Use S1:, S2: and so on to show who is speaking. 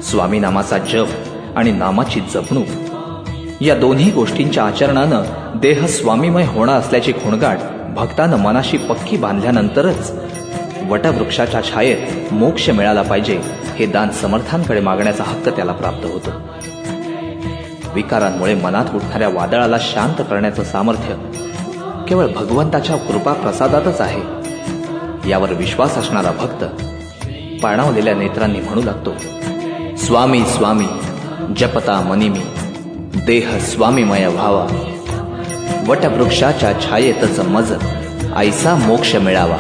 S1: स्वामी नामाचा जप आणि नामाची जपणूक या दोन्ही गोष्टींच्या आचरणानं देह स्वामीमय होणार असल्याची खुणगाट भक्तानं मनाशी पक्की बांधल्यानंतरच वटवृक्षाच्या छायेत मोक्ष मिळाला पाहिजे हे दान समर्थांकडे मागण्याचा हक्क त्याला प्राप्त होतो. विकारांमुळे मनात उठणाऱ्या वादळाला शांत करण्याचं सामर्थ्य केवळ भगवंताच्या कृपा प्रसादातच आहे. यावर विश्वास असणारा भक्त पाणावलेल्या नेत्रांनी म्हणू लागतो, स्वामी स्वामी जपता मनी मी, देह स्वामीमय व्हावा, वटवृक्षाच्या छायेतच मज ऐसा मोक्ष मिळावा.